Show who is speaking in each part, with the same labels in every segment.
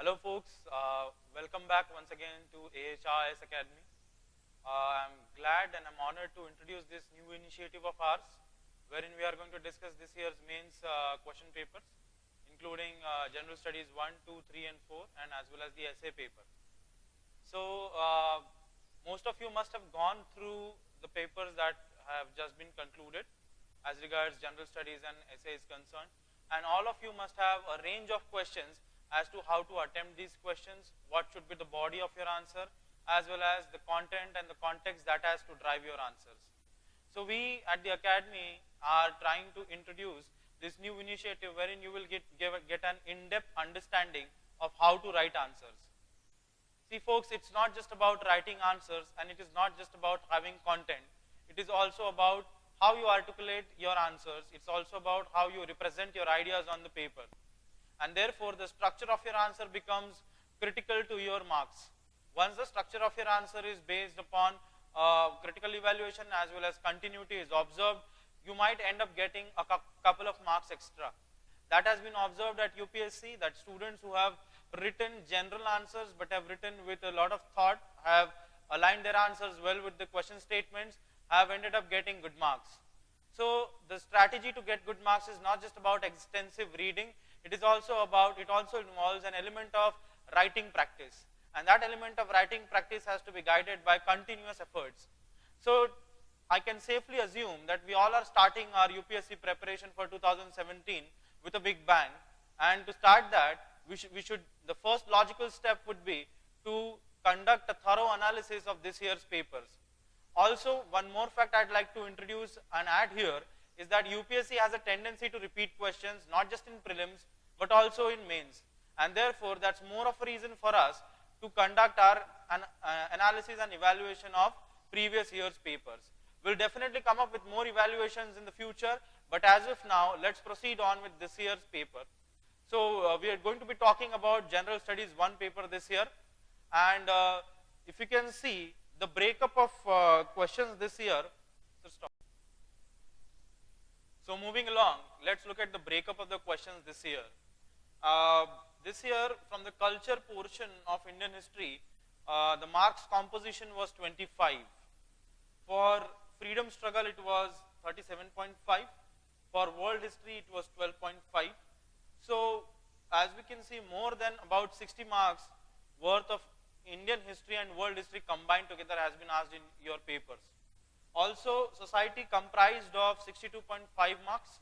Speaker 1: Hello folks, welcome back once again to AHRS Academy. I'm glad and I'm honored to introduce this new initiative of ours wherein we are going to discuss this year's mains question papers including General Studies 1, 2, 3 and 4 and as well as the essay paper. So most of you must have gone through the papers that have just been concluded as regards General Studies and essay is concerned, and all of you must have a range of questions as to how to attempt these questions, what should be the body of your answer, as well as the content and the context that has to drive your answers. So we at the Academy are trying to introduce this new initiative wherein you will get an in-depth understanding of how to write answers. See folks, it's not just about writing answers and it is not just about having content. It is also about how you articulate your answers. It's also about how you represent your ideas on the paper. And therefore, the structure of your answer becomes critical to your marks. Once the structure of your answer is based upon critical evaluation as well as continuity is observed, you might end up getting a couple of marks extra. That has been observed at UPSC, that students who have written general answers but have written with a lot of thought, have aligned their answers well with the question statements, have ended up getting good marks. So the strategy to get good marks is not just about extensive reading, it also involves an element of writing practice, and that element of writing practice has to be guided by continuous efforts. So I can safely assume that we all are starting our UPSC preparation for 2017 with a big bang, and to start that the first logical step would be to conduct a thorough analysis of this year's papers. Also, one more fact I'd like to introduce and add here is that UPSC has a tendency to repeat questions not just in prelims but also in mains, and therefore that's more of a reason for us to conduct our analysis and evaluation of previous year's papers. We'll definitely come up with more evaluations in the future, but as of now, let's proceed on with this year's paper. So we are going to be talking about General Studies 1 paper this year, and if you can see the breakup of questions this year. So moving along, let's look at the breakup of the questions this year. This year, from the culture portion of Indian history, the marks composition was 25. For freedom struggle, it was 37.5. For world history, it was 12.5. So as we can see, more than about 60 marks worth of Indian history and world history combined together has been asked in your papers. Also, society comprised of 62.5 marks,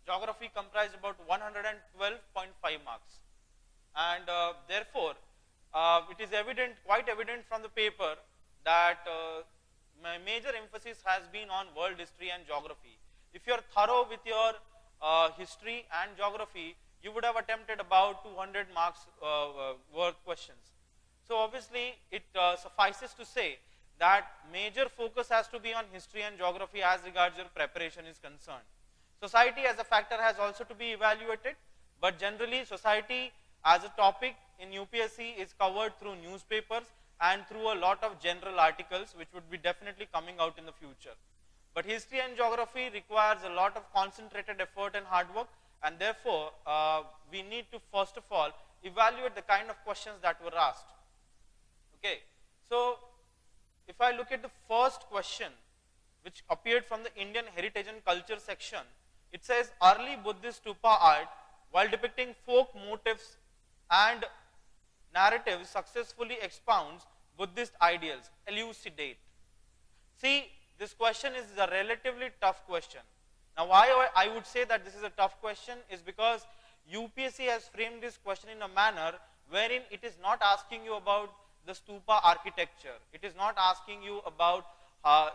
Speaker 1: geography comprised about 112.5 marks, and therefore it is quite evident from the paper that my major emphasis has been on world history and geography. If you are thorough with your history and geography, you would have attempted about 200 marks worth questions. So obviously it suffices to say that major focus has to be on history and geography as regards your preparation is concerned. Society as a factor has also to be evaluated, but generally society as a topic in UPSC is covered through newspapers and through a lot of general articles which would be definitely coming out in the future. But history and geography requires a lot of concentrated effort and hard work, and therefore we need to first of all evaluate the kind of questions that were asked. Okay, so if I look at the first question which appeared from the Indian Heritage and Culture section, it says early Buddhist stupa art while depicting folk motifs and narratives successfully expounds Buddhist ideals, elucidate. See, this question is a relatively tough question. Now why I would say that this is a tough question is because UPSC has framed this question in a manner wherein it is not asking you about the stupa architecture. It is not asking you about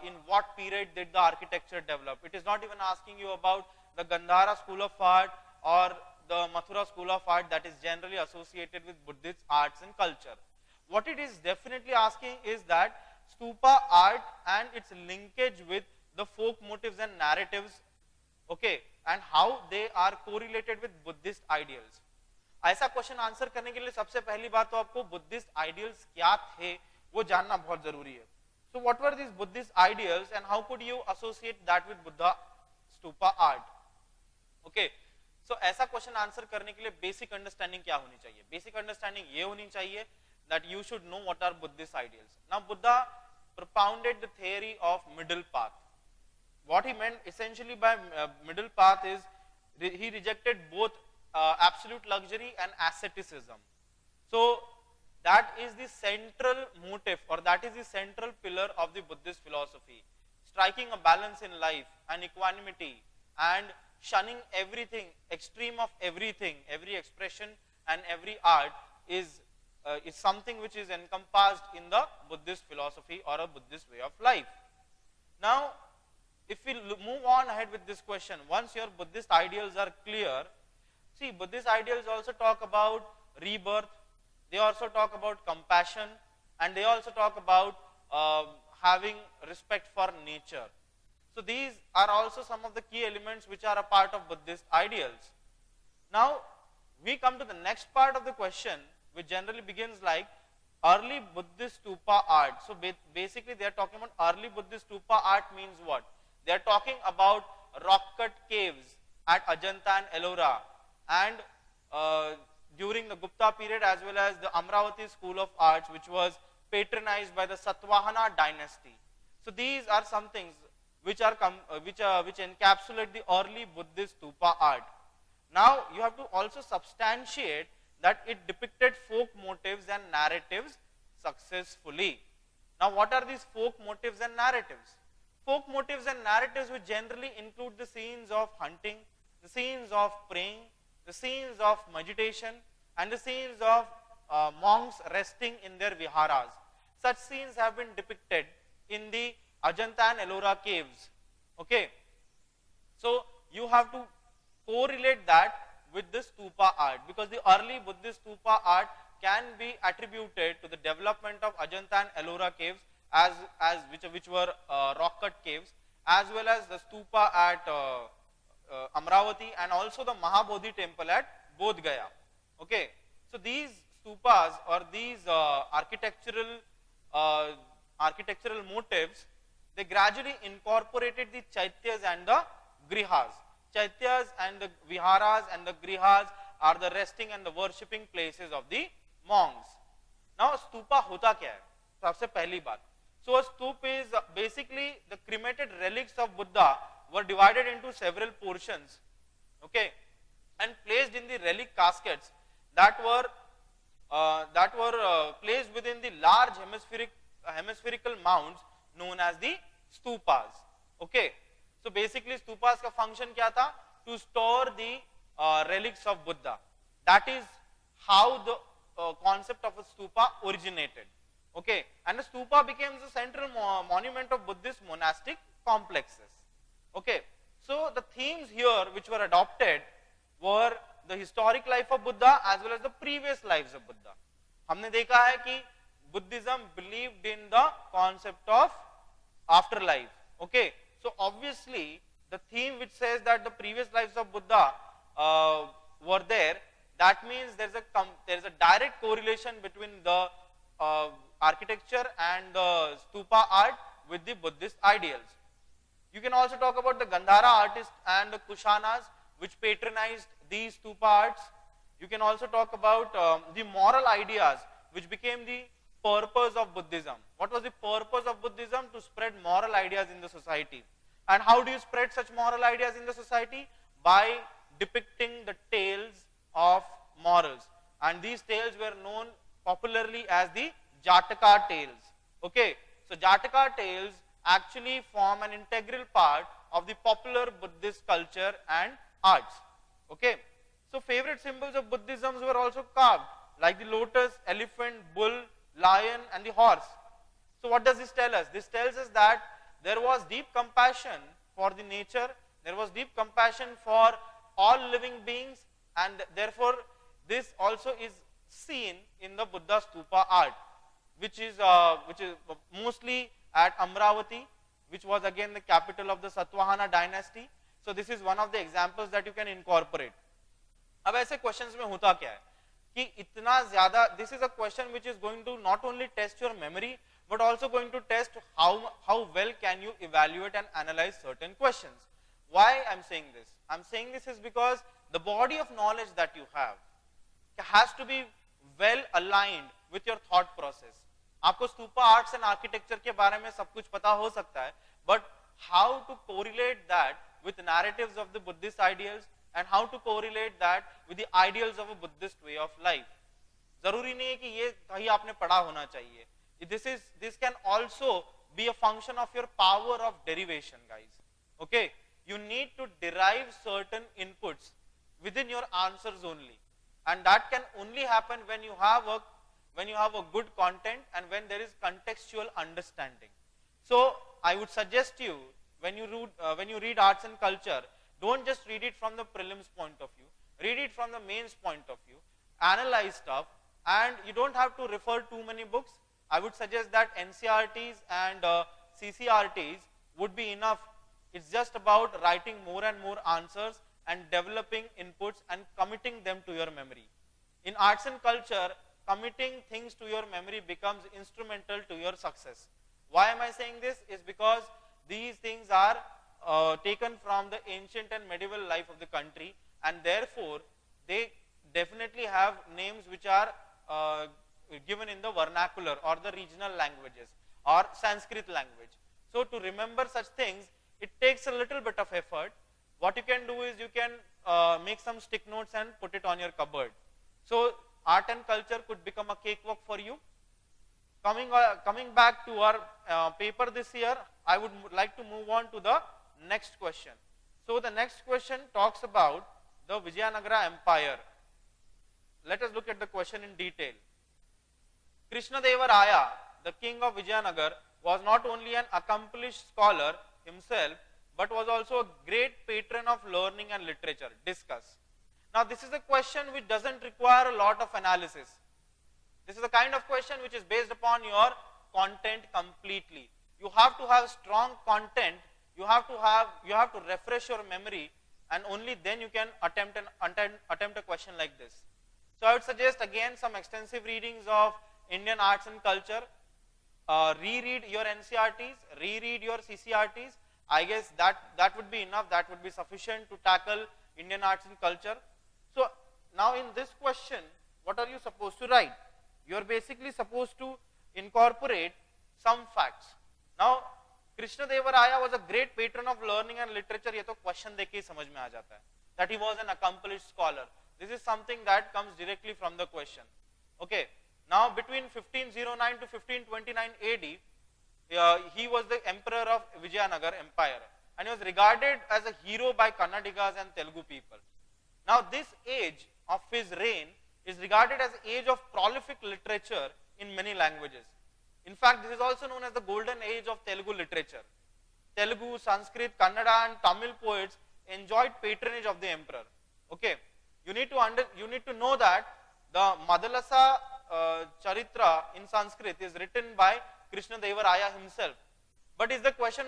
Speaker 1: in what period did the architecture develop. It is not even asking you about the Gandhara school of art or the Mathura school of art that is generally associated with Buddhist arts and culture. What it is definitely asking is that stupa art and its linkage with the folk motifs and narratives, okay, and how they are correlated with Buddhist ideals. ऐसा question answer करने के लिए सबसे पहली बात तो आपको Buddhist ideals क्या थे वो जानना बहुत जरूरी है. So what were these Buddhist ideals and how could you associate that with Buddha stupa art? Okay, So ऐसा क्वेश्चन आंसर करने के लिए बेसिक अंडरस्टैंडिंग क्या होनी चाहिए? बेसिक अंडरस्टैंडिंग ये होनी चाहिए that you should know what are Buddhist ideals. Now Buddha propounded the theory of middle path. What he meant essentially by middle path is he rejected both absolute luxury and asceticism. So that is the central motive, or that is the central pillar of the Buddhist philosophy. Striking a balance in life and equanimity and shunning everything, extreme of everything, every expression and every art is something which is encompassed in the Buddhist philosophy or a Buddhist way of life. Now, if we move on ahead with this question, once your Buddhist ideals are clear, see, Buddhist ideals also talk about rebirth, they also talk about compassion, and they also talk about having respect for nature. So these are also some of the key elements which are a part of Buddhist ideals. Now, we come to the next part of the question, which generally begins like early Buddhist stupa art. So basically they are talking about early Buddhist stupa art means what? They are talking about rock cut caves at Ajanta and Ellora, and during the Gupta period as well as the Amravati school of arts, which was patronized by the Satvahana dynasty. So these are some things which are which encapsulate the early Buddhist stupa art. Now you have to also substantiate that it depicted folk motives and narratives successfully. Now what are these folk motives and narratives? Folk motives and narratives which generally include the scenes of hunting, the scenes of praying, the scenes of meditation, and the scenes of monks resting in their viharas. Such scenes have been depicted in the Ajanta and Ellora caves. Okay, so you have to correlate that with the stupa art, because the early Buddhist stupa art can be attributed to the development of Ajanta and Ellora caves which were rock cut caves, as well as the stupa at Amravati and also the Mahabodhi temple at Bodh Gaya. Okay, so these stupas or these architectural motives, they gradually incorporated the chaityas and the grihas. Chaityas and the viharas and the grihas are the resting and the worshipping places of the monks. Now stupa hota kya hai? सबसे पहली बात, so a stupa is basically the cremated relics of Buddha were divided into several portions, okay, and placed in the relic caskets that were placed within the large hemispherical mounds known as the stupas. Okay, so basically stupas का function क्या था? To store the relics of Buddha. That is how the concept of a stupa originated. Okay, and the stupa became the central monument of Buddhist monastic complexes. Okay, so the themes here which were adopted were the historic life of Buddha as well as the previous lives of Buddha. हमने देखा है कि Buddhism believed in the concept of afterlife. Okay, so obviously the theme which says that the previous lives of Buddha were there, that means there is a direct correlation between the architecture and the stupa art with the Buddhist ideals. You can also talk about the Gandhara artists and the Kushanas which patronized these stupa arts. You can also talk about the moral ideas which became the purpose of Buddhism. What was the purpose of Buddhism? To spread moral ideas in the society. And how do you spread such moral ideas in the society? By depicting the tales of morals. And these tales were known popularly as the Jataka tales. Okay, so Jataka tales actually form an integral part of the popular Buddhist culture and arts. Okay, so favorite symbols of Buddhism were also carved, like the lotus, elephant, bull, lion, and the horse. So what does this tell us? This tells us that there was deep compassion for the nature, there was deep compassion for all living beings, and therefore this also is seen in the Buddha stupa art, which is mostly at Amravati, which was again the capital of the Satvahana dynasty. So this is one of the examples that you can incorporate. अब ऐसे questions में होता क्या है कि इतना ज़्यादा, this is a question which is going to not only test your memory but also going to test how well can you evaluate and analyze certain questions. Why I'm saying this? I'm saying this is because the body of knowledge that you have has to be well aligned with your thought process. आपको stupa arts and architecture के बारे में सब कुछ पता हो सकता है, but how to correlate that with narratives of the Buddhist ideals and how to correlate that with the ideals of a Buddhist way of life. जरूरी नहीं है कि ये कहीं आपने पढ़ा होना चाहिए. This can also be a function of your power of derivation, guys. Okay, you need to derive certain inputs within your answers only, and that can only happen when you have a good content and when there is contextual understanding. So I would suggest you, when you read arts and culture, don't just read it from the prelims point of view, read it from the mains point of view, analyze stuff, and you don't have to refer too many books. I would suggest that NCRTs and CCRTs would be enough. It's just about writing more and more answers and developing inputs and committing them to your memory. In arts and culture, committing things to your memory becomes instrumental to your success. Why am I saying this? Is because these things are taken from the ancient and medieval life of the country, and therefore they definitely have names which are given in the vernacular or the regional languages or Sanskrit language. So to remember such things, it takes a little bit of effort. What you can do is you can make some stick notes and put it on your cupboard. So art and culture could become a cakewalk for you. Coming back to our paper this year, I would like to move on to the next question. So the next question talks about the Vijayanagara Empire. Let us look at the question in detail. Krishnadeva Raya, the king of Vijayanagar, was not only an accomplished scholar himself, but was also a great patron of learning and literature. Discuss. Now this is a question which doesn't require a lot of analysis. This is the kind of question which is based upon your content completely. You have to have strong content, you have to refresh your memory, and only then you can attempt a question like this. So I would suggest again some extensive readings of Indian arts and culture. Reread your NCRTs, reread your CCRTs. I guess that would be enough, that would be sufficient to tackle Indian arts and culture. So now in this question, what are you supposed to write? You are basically supposed to incorporate some facts. Now Krishnadeva Raya was a great patron of learning and literature. ये तो question देख के ही समझ में आ जाता है that he was an accomplished scholar. This is something that comes directly from the question. Okay. Now between 1509 to 1529 AD, he was the emperor of Vijayanagar Empire, and he was regarded as a hero by Kannadigas and Telugu people. Now this age of his reign is regarded as the age of prolific literature in many languages. In fact, this is also known as the golden age of Telugu literature. Telugu, Sanskrit, Kannada and Tamil poets enjoyed patronage of the emperor. Okay, you need to know that the Madalasa Charitra in Sanskrit is written by Krishnadeva Raya himself. But is the question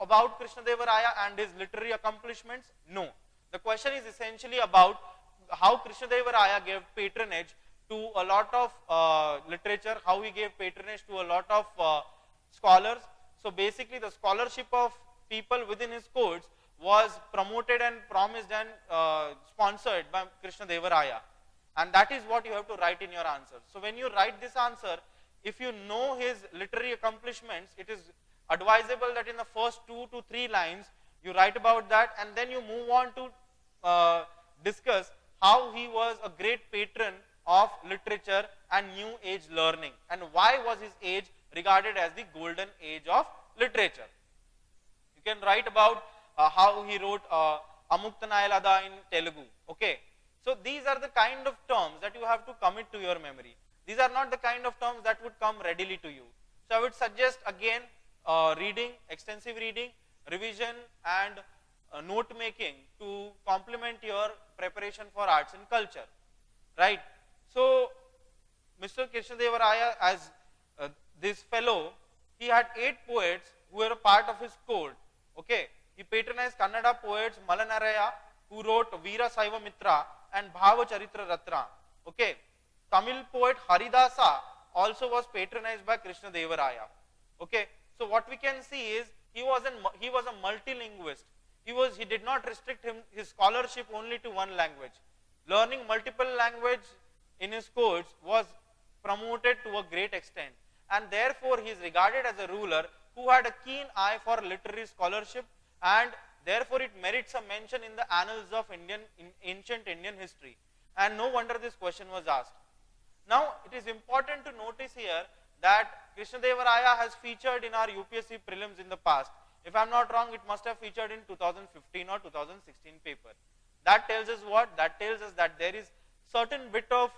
Speaker 1: about Krishnadeva Raya and his literary accomplishments? No. The question is essentially about how Krishnadeva Raya gave patronage to a lot of literature, how he gave patronage to a lot of scholars. So basically the scholarship of people within his courts was promoted and promised and sponsored by Krishnadeva Raya. And that is what you have to write in your answer. So when you write this answer, if you know his literary accomplishments, it is advisable that in the first 2 to 3 lines you write about that, and then you move on to discuss how he was a great patron of literature and new age learning, and why was his age regarded as the golden age of literature. You can write about how he wrote Amuktanayalada in Telugu. Okay, so these are the kind of terms that you have to commit to your memory. These are not the kind of terms that would come readily to you. So I would suggest again reading, extensive reading, revision and note making to complement your preparation for arts and culture, right? So Mr. Krishnadeva Raya, as this fellow, he had 8 poets who were a part of his court. Okay, he patronized Kannada poets Malanaraya, who wrote Veera Saiva Mitra and Bhava Charitra Ratra. Okay, Tamil poet Haridasa also was patronized by Krishnadeva Raya. Okay, so what we can see is he was a multilinguist. He did not restrict his scholarship only to one language. Learning multiple language in his course was promoted to a great extent, and therefore he is regarded as a ruler who had a keen eye for literary scholarship, and therefore it merits a mention in the annals of ancient Indian history. And no wonder this question was asked. Now it is important to notice here that Krishnadevaraya has featured in our UPSC prelims in the past. If I am not wrong, it must have featured in 2015 or 2016 paper. That tells us what? That tells us that there is certain bit of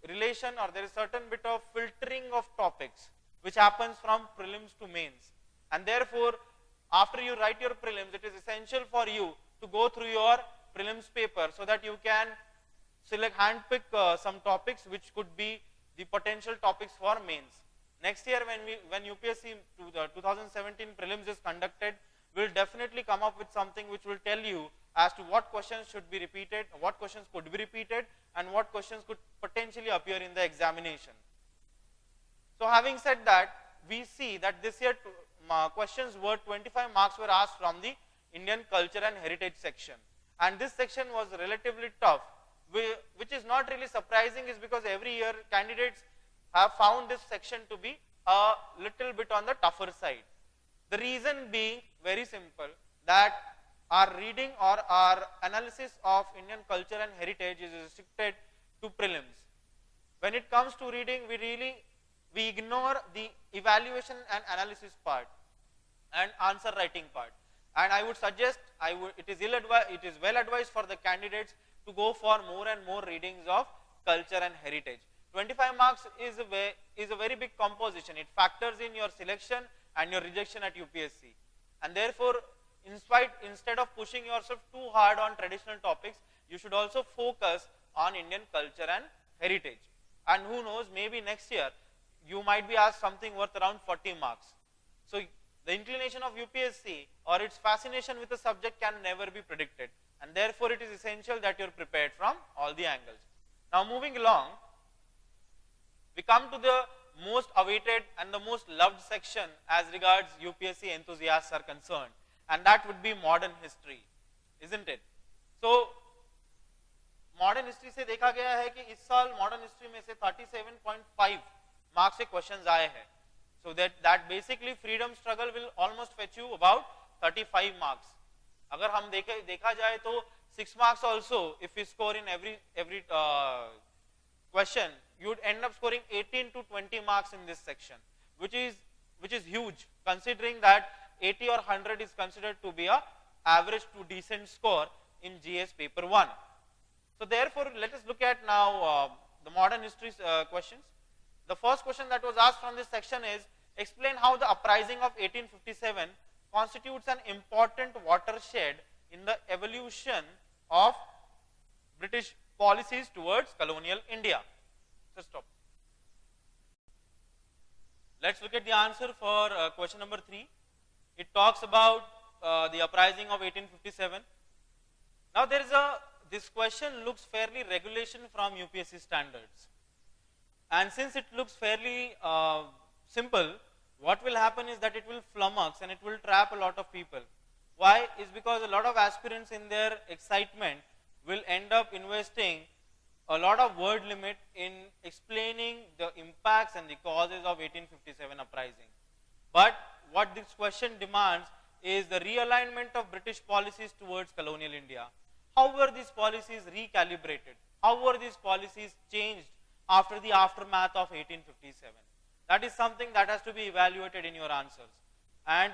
Speaker 1: relation, or there is certain bit of filtering of topics which happens from prelims to mains. And therefore, after you write your prelims, it is essential for you to go through your prelims paper so that you can handpick some topics which could be the potential topics for mains. Next year, when UPSC 2017 prelims is conducted, we will definitely come up with something which will tell you as to what questions should be repeated, what questions could be repeated, and what questions could potentially appear in the examination. So having said that, we see that this year questions were 25 marks were asked from the Indian culture and heritage section, and this section was relatively tough, which is not really surprising, is because every year candidates have found this section to be a little bit on the tougher side. The reason being very simple, that our reading or our analysis of Indian culture and heritage is restricted to prelims. When it comes to reading, we ignore the evaluation and analysis part and answer writing part. And I would suggest, it is well advised for the candidates to go for more and more readings of culture and heritage. 25 marks is a very big composition. It factors in your selection and your rejection at UPSC. And therefore, instead of pushing yourself too hard on traditional topics, you should also focus on Indian culture and heritage. And who knows, maybe next year you might be asked something worth around 40 marks. So the inclination of UPSC or its fascination with the subject can never be predicted, and therefore it is essential that you are prepared from all the angles. Now moving along, we come to the most awaited and the most loved section as regards UPSC enthusiasts are concerned, and that would be modern history, isn't it? So modern history से देखा गया है कि इस साल modern history में से 37.5 marks के questions आए हैं. So that basically freedom struggle will almost fetch you about 35 marks. अगर हम देखा जाए तो 6 marks also, if we score in every question, you would end up scoring 18 to 20 marks in this section, which is huge, considering that 80 or 100 is considered to be a average to decent score in GS paper 1. So therefore, let us look at now the modern history questions. The first question that was asked from this section is, explain how the uprising of 1857 constitutes an important watershed in the evolution of British policies towards colonial India. So stop. Let's look at the answer for question number 3. It talks about the uprising of 1857. Now this question looks fairly regulation from UPSC standards. And since it looks fairly simple, what will happen is that it will flummox and it will trap a lot of people. Why? Is because a lot of aspirants in their excitement will end up investing a lot of word limit in explaining the impacts and the causes of 1857 uprising. But what this question demands is the realignment of British policies towards colonial India. How were these policies recalibrated? How were these policies changed after the aftermath of 1857? That is something that has to be evaluated in your answers. And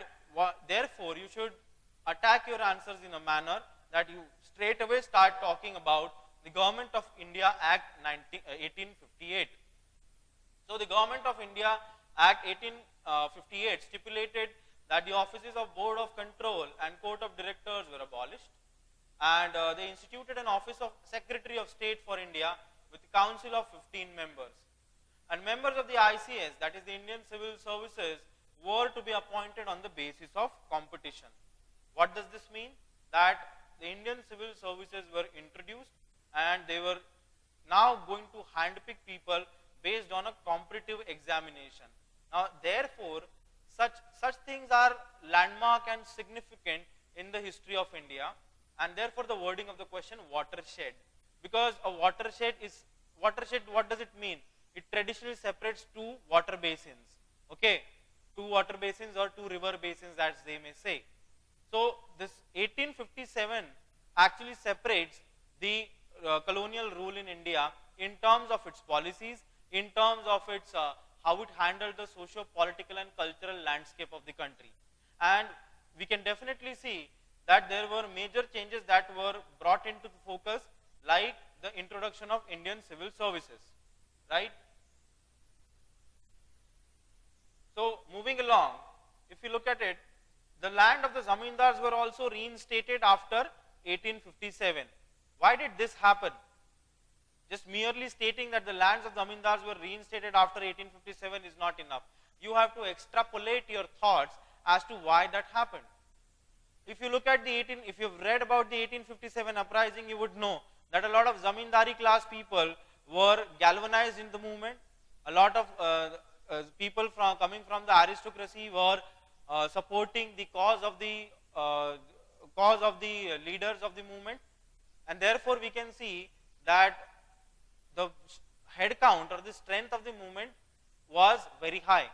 Speaker 1: therefore, you should attack your answers in a manner that you straight away start talking about the Government of India Act 1858. So the Government of India Act 1858 stipulated that the offices of Board of Control and Court of Directors were abolished, and they instituted an office of Secretary of State for India with a council of 15 members. And members of the ICS, that is the Indian Civil Services, were to be appointed on the basis of competition. What does this mean? That the Indian Civil Services were introduced and they were now going to handpick people based on a competitive examination. Now therefore, such things are landmark and significant in the history of India, and therefore the wording of the question watershed, because a watershed, what does it mean? It traditionally separates two water basins, okay, two water basins or two river basins as they may say. So this 1857 actually separates the colonial rule in India in terms of its policies, in terms of its how it handled the socio-political and cultural landscape of the country. And we can definitely see that there were major changes that were brought into the focus, like the introduction of Indian civil services, right? So moving along, if you look at it, the land of the zamindars were also reinstated after 1857. Why did this happen? Just merely stating that the lands of zamindars were reinstated after 1857 is not enough. You have to extrapolate your thoughts as to why that happened. If you look at if you've read about the 1857 uprising, you would know that a lot of zamindari class people were galvanized in the movement. A lot of people coming from the aristocracy were supporting the cause of the leaders of the movement, and therefore we can see that the head count or the strength of the movement was very high.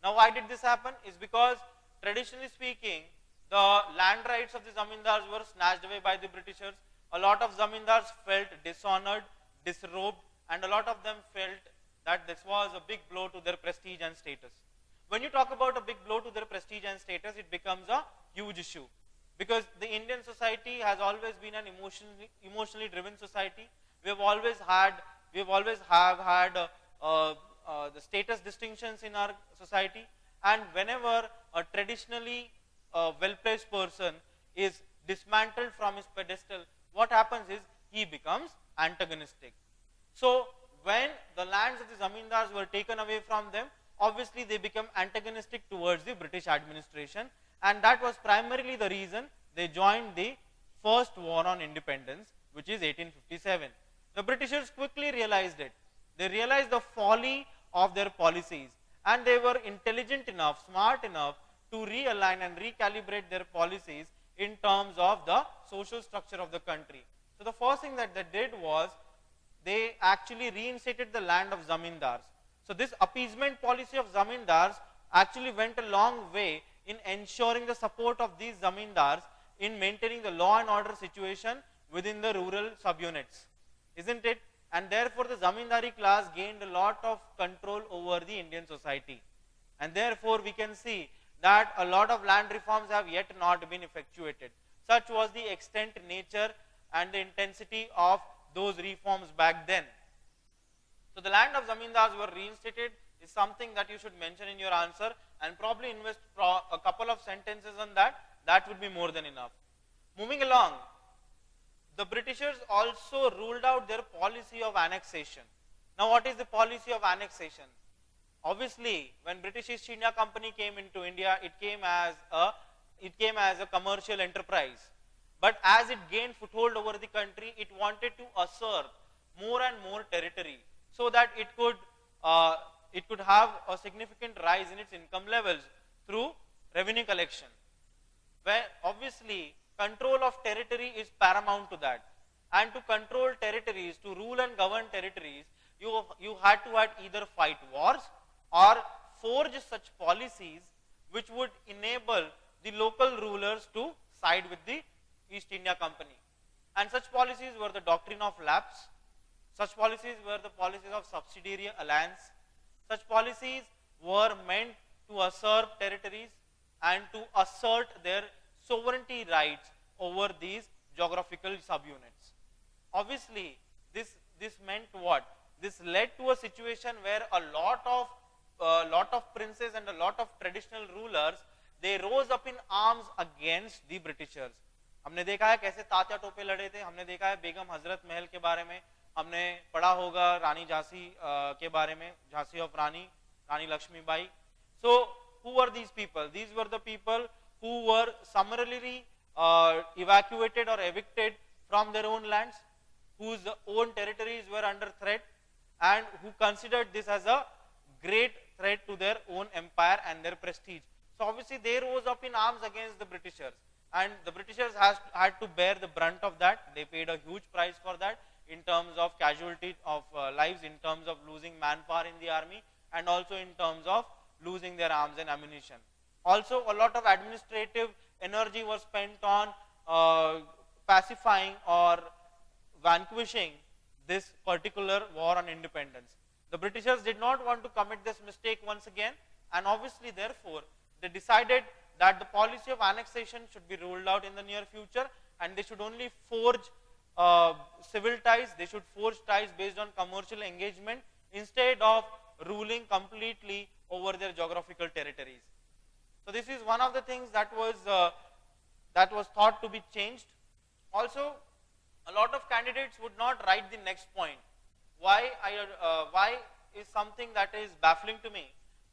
Speaker 1: Now why did this happen? Is because traditionally speaking, the land rights of the zamindars were snatched away by the Britishers. A lot of zamindars felt dishonored, disrobed, and a lot of them felt that this was a big blow to their prestige and status. When you talk about a big blow to their prestige and status, it becomes a huge issue, because the Indian society has always been an emotionally driven society. We have always had the status distinctions in our society, and whenever a traditionally well-placed person is dismantled from his pedestal, what happens is he becomes antagonistic. So when the lands of the zamindars were taken away from them, obviously they become antagonistic towards the British administration, and that was primarily the reason they joined the first war on independence, which is 1857. The Britishers quickly realized it. They realized the folly of their policies, and they were intelligent enough, smart enough to realign and recalibrate their policies in terms of the social structure of the country. So the first thing that they did was they actually reinstated the land of zamindars. So this appeasement policy of zamindars actually went a long way in ensuring the support of these zamindars in maintaining the law and order situation within the rural subunits, isn't it? And therefore the zamindari class gained a lot of control over the Indian society, and therefore we can see that a lot of land reforms have yet not been effectuated. Such was the extent, nature, and the intensity of those reforms back then. So the land of zamindars were reinstated is something that you should mention in your answer, and probably invest a couple of sentences on that. That would be more than enough. Moving along, the Britishers also ruled out their policy of annexation. Now what is the policy of annexation? Obviously, when British East India Company came into India, it came as a commercial enterprise. But as it gained foothold over the country, it wanted to assert more and more territory so that it could have a significant rise in its income levels through revenue collection. Where obviously control of territory is paramount to that. And to control territories, to rule and govern territories, you had to either fight wars or forge such policies which would enable the local rulers to side with the East India Company. And such policies were the doctrine of lapse. Such policies were the policies of subsidiary alliance. Such policies were meant to usurp territories and to assert their sovereignty rights over these geographical subunits. Obviously, this meant what? This led to a situation where a lot of princes and a lot of traditional rulers, they rose up in arms against the Britishers. हमने देखा है कैसे तात्या टोपे लड़े थे, हमने देखा है बेगम हजरत महल के बारे में, हमने पढ़ा होगा रानी झांसी के बारे में, Jhansi of Rani Lakshmibai. So who were these people? These were the people who were summarily evacuated or evicted from their own lands, whose own territories were under threat, and who considered this as a great threat to their own empire and their prestige. So obviously they rose up in arms against the Britishers. and the Britishers had to bear the brunt of that. They paid a huge price for that in terms of casualty of lives, in terms of losing manpower in the army, and also in terms of losing their arms and ammunition. Also, a lot of administrative energy was spent on pacifying or vanquishing this particular war on independence. The Britishers did not want to commit this mistake once again, and obviously therefore they decided that the policy of annexation should be ruled out in the near future, and they should only forge civil ties, they should forge ties based on commercial engagement instead of ruling completely over their geographical territories. So this is one of the things that was thought to be changed. Also, a lot of candidates would not write the next point. Why is something that is baffling to me.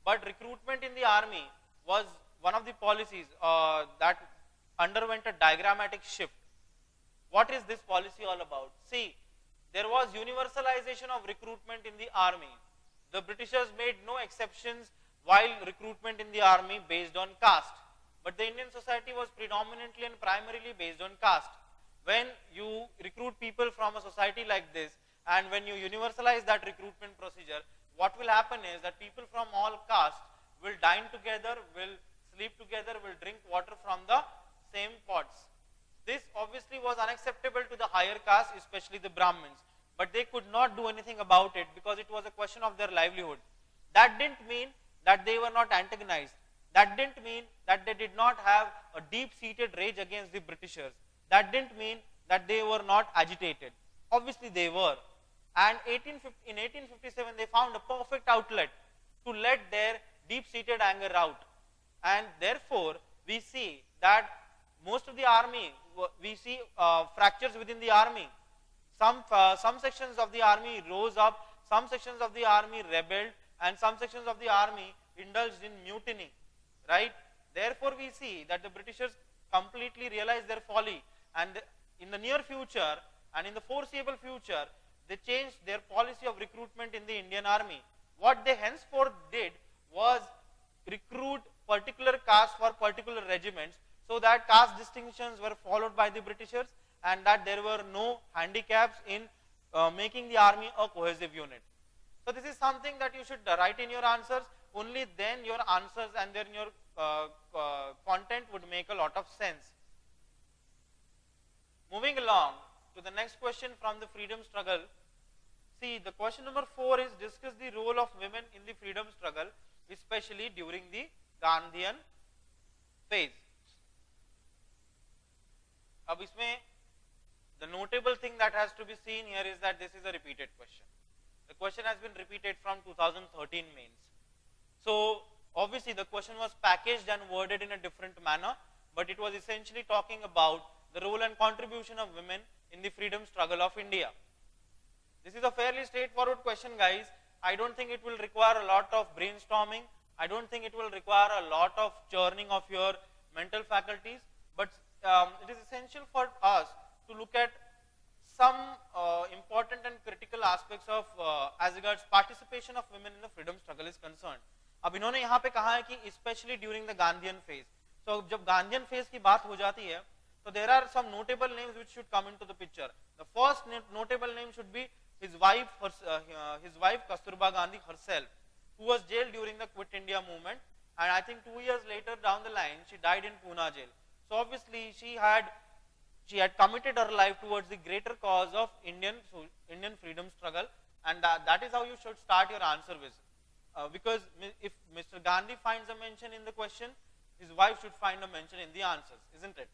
Speaker 1: But recruitment in the army was one of the policies that underwent a diagrammatic shift. What is this policy all about? See, there was universalization of recruitment in the army. The Britishers made no exceptions while recruitment in the army based on caste. But the Indian society was predominantly and primarily based on caste. When you recruit people from a society like this, and when you universalize that recruitment procedure, what will happen is that people from all castes will dine together, will sleep together, will drink water from the same pots. This obviously was unacceptable to the higher caste, especially the Brahmins, but they could not do anything about it because it was a question of their livelihood. That didn't mean that they were not antagonized. That didn't mean that they did not have a deep-seated rage against the Britishers. That didn't mean that they were not agitated. Obviously they were. And in 1857 they found a perfect outlet to let their deep-seated anger out. And therefore we see that most of the army, we see fractures within the army. Some sections of the army rose up, some sections of the army rebelled, and some sections of the army indulged in mutiny, right? Therefore we see that the Britishers completely realized their folly, and in the near future and in the foreseeable future they changed their policy of recruitment in the Indian army. What they henceforth did was recruit particular castes for particular regiments, so that caste distinctions were followed by the Britishers and that there were no handicaps in making the army a cohesive unit. So this is something that you should write in your answers. Only then your answers and then your content would make a lot of sense. Moving along to the next question from the freedom struggle. See, the question number 4 is discuss the role of women in the freedom struggle, especially during the Gandhian phase. Ab isme, the notable thing that has to be seen here is that this is a repeated question. The question has been repeated from 2013 mains. So obviously the question was packaged and worded in a different manner, but it was essentially talking about the role and contribution of women in the freedom struggle of India. This is a fairly straightforward question, guys. I don't think it will require a lot of brainstorming. I don't think it will require a lot of churning of your mental faculties, but it is essential for us to look at some important and critical aspects of as regards participation of women in the freedom struggle is concerned. अब इन्होंने यहाँ पे कहा है कि especially during the Gandhian phase. So जब Gandhian phase की बात हो जाती है, so there are some notable names which should come into the picture. The first notable name should be his wife Kasturba Gandhi herself, who was jailed during the Quit India movement, and I think 2 years later down the line she died in Pune jail. So obviously she had committed her life towards the greater cause of Indian freedom struggle, and that is how you should start your answer with. Because if Mr. Gandhi finds a mention in the question, his wife should find a mention in the answers, isn't it?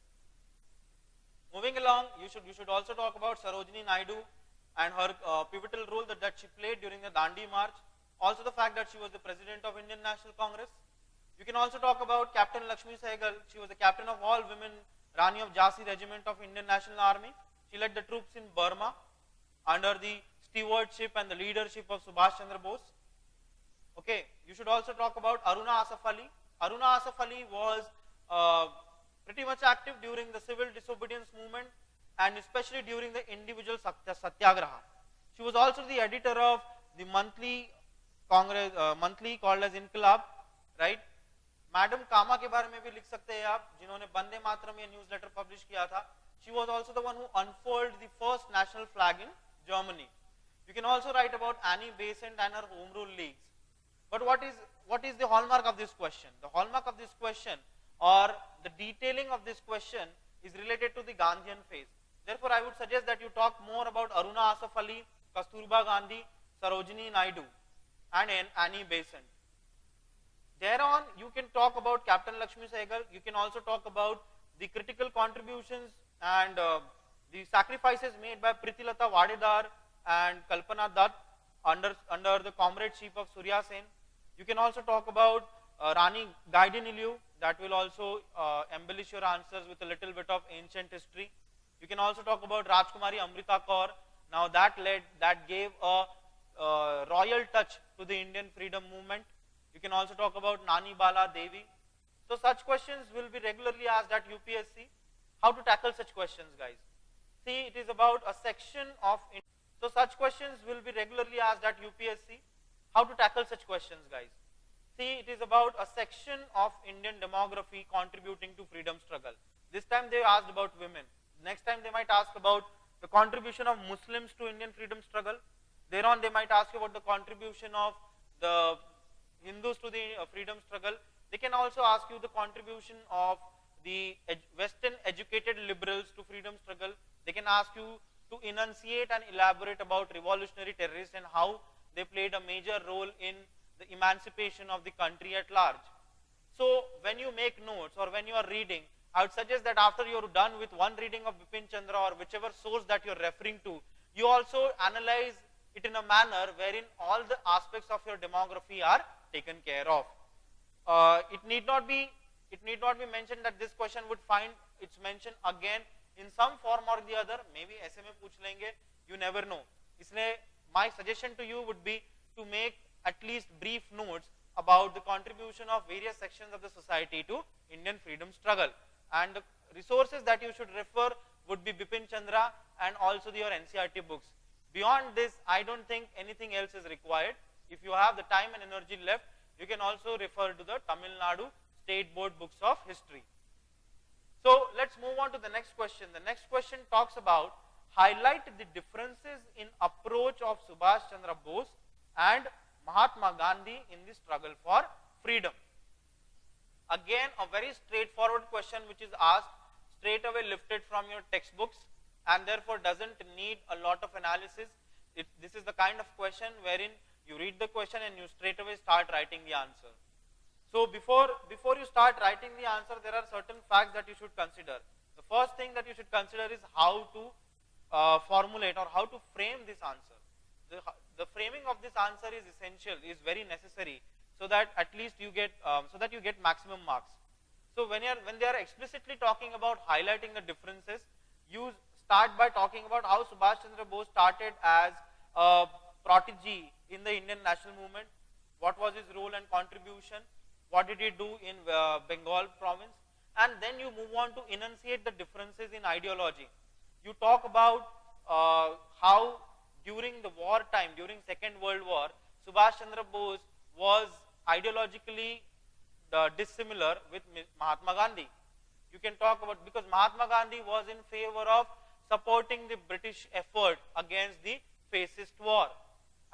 Speaker 1: Moving along, you should also talk about Sarojini Naidu and her pivotal role that she played during the Dandi March. Also the fact that she was the president of Indian National Congress. You can also talk about Captain Lakshmi Sehgal. She was the captain of all women Rani of Jhansi Regiment of Indian National Army. She led the troops in Burma under the stewardship and the leadership of Subhash Chandra Bose. Okay, you should also talk about Aruna Asaf Ali. Aruna Asaf Ali was pretty much active during the civil disobedience movement and especially during the individual satyagraha. She was also the editor of the monthly Congress, monthly called as Inqilab, right? Madam Cama के बारे में भी लिख सकते हैं आप, जिन्होंने वंदे मातरम ये न्यूज़लेटर पब्लिश किया था. She was also the one who unfurled the first national flag in Germany. You can also write about Annie Besant and her home rule leagues. But what is the hallmark of this question? The hallmark of this question, or the detailing of this question, is related to the Gandhian phase. Therefore, I would suggest that you talk more about Aruna Asaf Ali, Kasturba Gandhi, Sarojini Naidu, and Annie Besant. Thereon, you can talk about Captain Lakshmi Sehgal. You can also talk about the critical contributions and the sacrifices made by Pritilata Vadedar and Kalpana Dutt under the comradeship of Surya Sen. You can also talk about Rani Gaidiniliu. That will also embellish your answers with a little bit of ancient history. You can also talk about Rajkumari Amrita Kaur. Now that gave a royal touch to the Indian freedom movement. You can also talk about Nani Bala Devi. So such questions will be regularly asked at UPSC. How to tackle such questions, guys? See, it is about a section of. So such questions will be regularly asked at UPSC. How to tackle such questions, guys? See, it is about a section of Indian demography contributing to freedom struggle. This time they asked about women. Next time they might ask about the contribution of Muslims to Indian freedom struggle. Thereon they might ask you about the contribution of the Hindus to the freedom struggle. They can also ask you the contribution of the Western educated liberals to freedom struggle. They can ask you to enunciate and elaborate about revolutionary terrorists and how they played a major role in the emancipation of the country at large. So when you make notes or when you are reading, I would suggest that after you're done with one reading of Bipin Chandra or whichever source that you're referring to, you also analyze it in a manner wherein all the aspects of your demography are taken care of. It need not be mentioned that this question would find its mention again in some form or the other. Maybe SMA पूछ लेंगे, you never know. इसलिए my suggestion to you would be to make at least brief notes about the contribution of various sections of the society to Indian freedom struggle. And the resources that you should refer would be Bipin Chandra and also your NCERT books. Beyond this, I don't think anything else is required. If you have the time and energy left, you can also refer to the Tamil Nadu State Board books of history. So let's move on to the next question. The next question talks about highlight the differences in approach of Subhash Chandra Bose and Mahatma Gandhi in the struggle for freedom. Again, a very straightforward question which is asked straight away, lifted from your textbooks, and therefore doesn't need a lot of analysis. This is the kind of question wherein you read the question and you straight away start writing the answer. So before you start writing the answer, there are certain facts that you should consider. The first thing that you should consider is how to formulate or how to frame this answer. The framing of this answer is essential, is very necessary, so that at least you get maximum marks. So when they are explicitly talking about highlighting the differences, you start by talking about how Subhash Chandra Bose started as a protege in the Indian national movement. What was his role and contribution? What did he do in Bengal province? And then you move on to enunciate the differences in ideology. You talk about how during the war time, during Second World War, Subhash Chandra Bose was ideologically dissimilar with Mahatma Gandhi. You can talk about, because Mahatma Gandhi was in favor of supporting the British effort against the fascist war,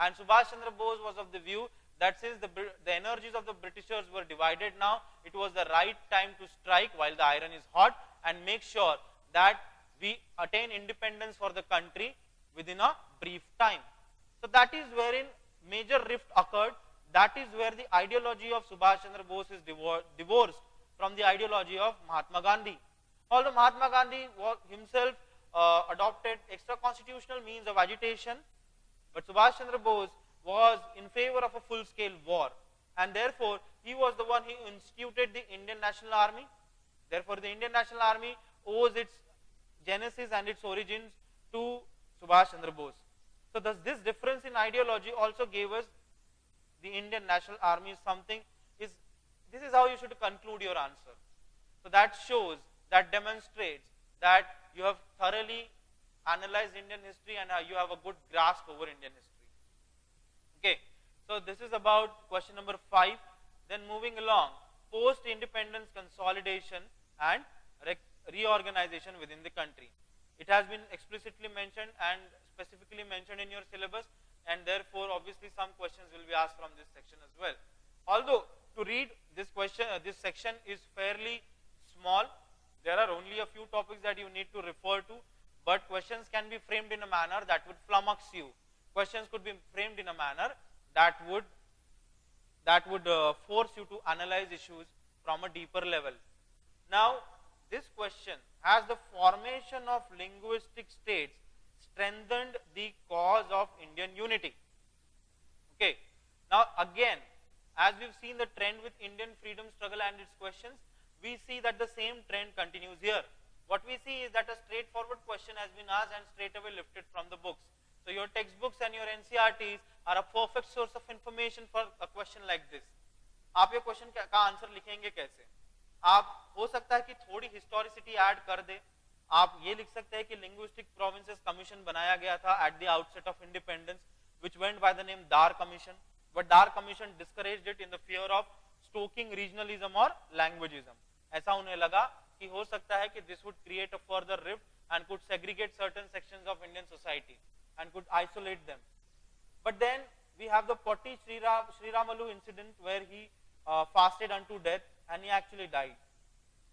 Speaker 1: and Subhash Chandra Bose was of the view that since the energies of the Britishers were divided now, it was the right time to strike while the iron is hot and make sure that we attain independence for the country within a brief time. So that is wherein major rift occurred. That is where the ideology of Subhash Chandra Bose is divorced from the ideology of Mahatma Gandhi. Although Mahatma Gandhi himself adopted extra constitutional means of agitation, but Subhash Chandra Bose was in favor of a full-scale war, and therefore he was the one who instituted the Indian National Army. Therefore the Indian National Army owes its genesis and its origins to Subhash Chandra Bose. So thus this difference in ideology also gave us the Indian National Army is something. This is how you should conclude your answer. So that shows, that demonstrates that you have thoroughly analyzed Indian history and you have a good grasp over Indian history. Okay, so this is about question number 5. Then moving along, post-independence consolidation and reorganization within the country. It has been explicitly mentioned and specifically mentioned in your syllabus, and therefore obviously some questions will be asked from this section as well. Although to read this question, this section is fairly small. There are only a few topics that you need to refer to, but questions can be framed in a manner that would flummox you. Questions could be framed in a manner that would force you to analyze issues from a deeper level. Now, this question: has the formation of linguistic states strengthened the cause of Indian unity? Okay. Now, again, as we've seen the trend with Indian freedom struggle and its questions, we see that the same trend continues here. What we see is that a straightforward question has been asked and straight away lifted from the books. So your textbooks and your NCRTs are a perfect source of information for a question like this. आप ये question का answer लिखेंगे कैसे? आप हो सकता है कि थोड़ी हिस्टोरिसिटी ऐड कर दे. आप ये लिख सकते हैं कि लिंग्विस्टिक प्रोविंसेस कमीशन बनाया गया था at the outset of independence, which went by the name दार कमीशन, बट दार commission discouraged it in the fear of stocking regionalism और लैंग्वेजिज्म. ऐसा उन्हें लगा कि हो सकता है कि this would create a further rift and could segregate certain sections of Indian society and could isolate them. But then we have the Potti Sriramalu incident where he fasted unto death and he actually died.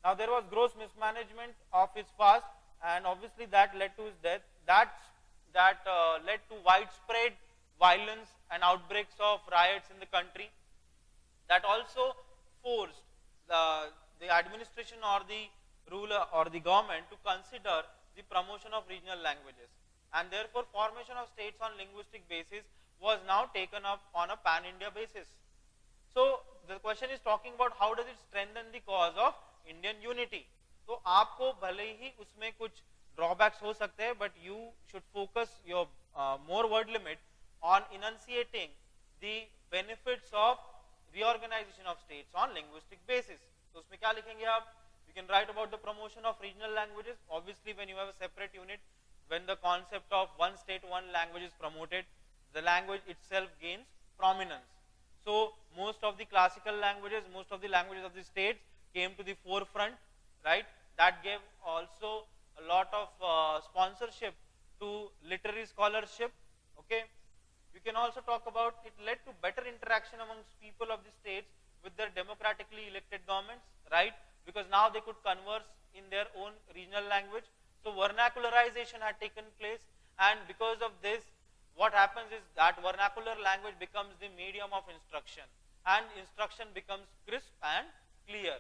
Speaker 1: Now there was gross mismanagement of his fast, and obviously that led to his death. That led to widespread violence and outbreaks of riots in the country. That also forced the administration or the ruler or the government to consider the promotion of regional languages. And therefore formation of states on linguistic basis was now taken up on a pan-India basis. So the question is talking about how does it strengthen the cause of Indian unity. तो आपको भले ही उसमें कुछ drawbacks हो सकते हैं, but you should focus your more word limit on enunciating the benefits of reorganization of states on linguistic basis. तो उसमें क्या लिखेंगे आप? You can write about the promotion of regional languages. Obviously when you have a separate unit, when the concept of one state, one language is promoted, the language itself gains prominence. So most of the classical languages, most of the languages of the states came to the forefront, right? That gave also a lot of sponsorship to literary scholarship. Okay. You can also talk about it led to better interaction amongst people of the states with their democratically elected governments, right? Because now they could converse in their own regional language. So vernacularization had taken place, and because of this, what happens is that vernacular language becomes the medium of instruction, and instruction becomes crisp and clear.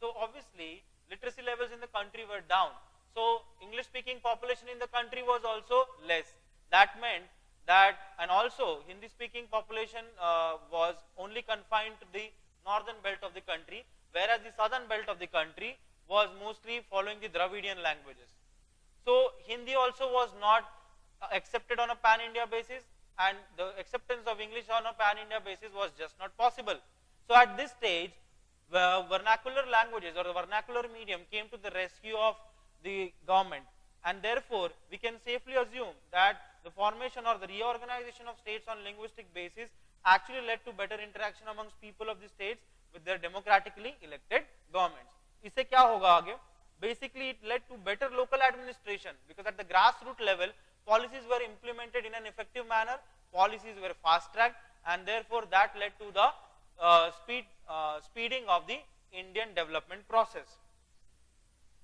Speaker 1: So obviously, literacy levels in the country were down. So English speaking population in the country was also less. That meant that, and also Hindi speaking population was only confined to the northern belt of the country, whereas the southern belt of the country was mostly following the Dravidian languages. So Hindi also was not accepted on a pan-India basis, and the acceptance of English on a pan-India basis was just not possible. So at this stage, vernacular languages or the vernacular medium came to the rescue of the government, and therefore we can safely assume that the formation or the reorganization of states on linguistic basis actually led to better interaction amongst people of the states with their democratically elected governments. इससे क्या होगा आगे? Basically, it led to better local administration, because at the grassroots level, policies were implemented in an effective manner, policies were fast-tracked, and therefore that led to the speeding of the Indian development process.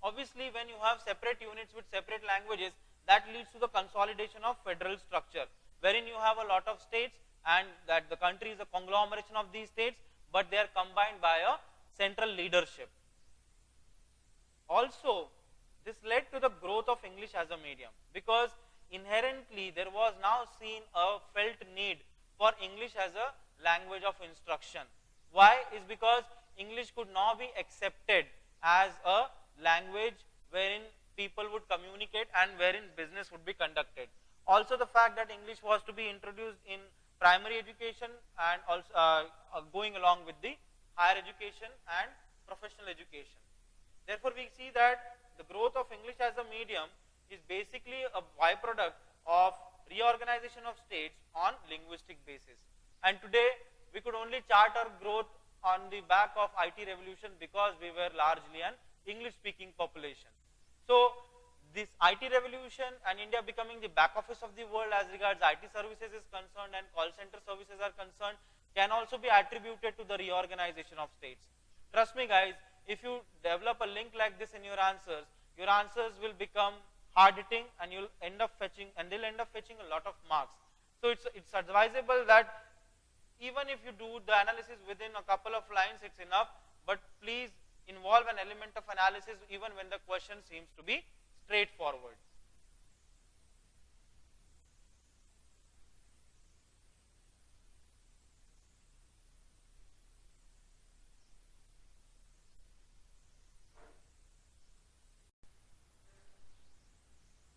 Speaker 1: Obviously, when you have separate units with separate languages, that leads to the consolidation of federal structure, wherein you have a lot of states, and that the country is a conglomeration of these states, but they are combined by a central leadership. Also, this led to the growth of English as a medium, because inherently there was now seen a felt need for English as a language of instruction. Why? Is because English could now be accepted as a language wherein people would communicate and wherein business would be conducted. Also the fact that English was to be introduced in primary education and also going along with the higher education and professional education. Therefore, we see that the growth of English as a medium is basically a byproduct of reorganization of states on linguistic basis. And today, we could only chart our growth on the back of IT revolution because we were largely an English speaking population. So this IT revolution and India becoming the back office of the world as regards IT services is concerned and call center services are concerned can also be attributed to the reorganization of states. Trust me guys, if you develop a link like this in your answers will become hard hitting and you'll end up fetching a lot of marks. So it's advisable that even if you do the analysis within a couple of lines, it's enough, but please involve an element of analysis even when the question seems to be straightforward.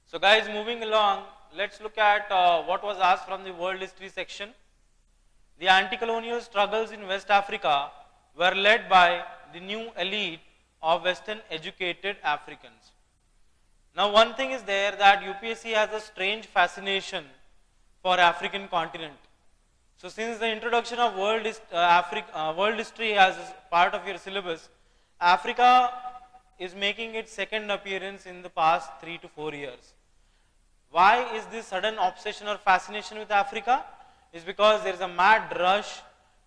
Speaker 1: So guys, moving along, let's look at what was asked from the world history section. The anti-colonial struggles in West Africa were led by the new elite of Western educated Africans. Now one thing is there that UPSC has a strange fascination for African continent. So since the introduction of world history as part of your syllabus, Africa is making its second appearance in the past 3 to 4 years. Why is this sudden obsession or fascination with Africa? Is because there is a mad rush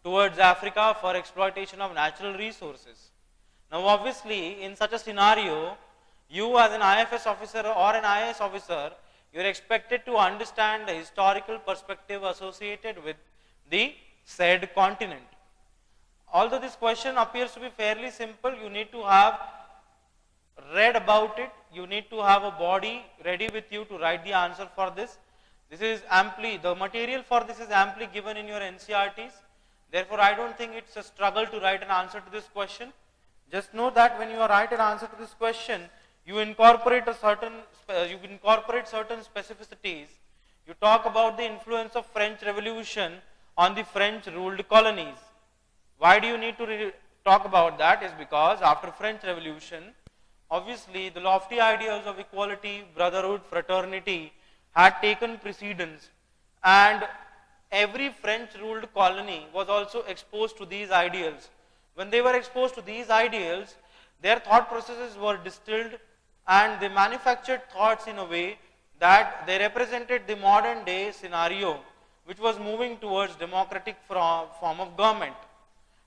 Speaker 1: towards Africa for exploitation of natural resources. Now obviously in such a scenario, you as an IFS officer or an IAS officer, you are expected to understand the historical perspective associated with the said continent. Although this question appears to be fairly simple, you need to have read about it, you need to have a body ready with you to write the answer for this. This is the material for this is amply given in your NCERTs. Therefore, I don't think it's a struggle to write an answer to this question. Just know that when you write an answer to this question, you incorporate certain specificities. You talk about the influence of French Revolution on the French ruled colonies. Why do you need to talk about that? Is because after French Revolution, obviously the lofty ideals of equality, brotherhood, fraternity had taken precedence, and every French ruled colony was also exposed to these ideals. When they were exposed to these ideals, their thought processes were distilled and they manufactured thoughts in a way that they represented the modern day scenario which was moving towards democratic form of government.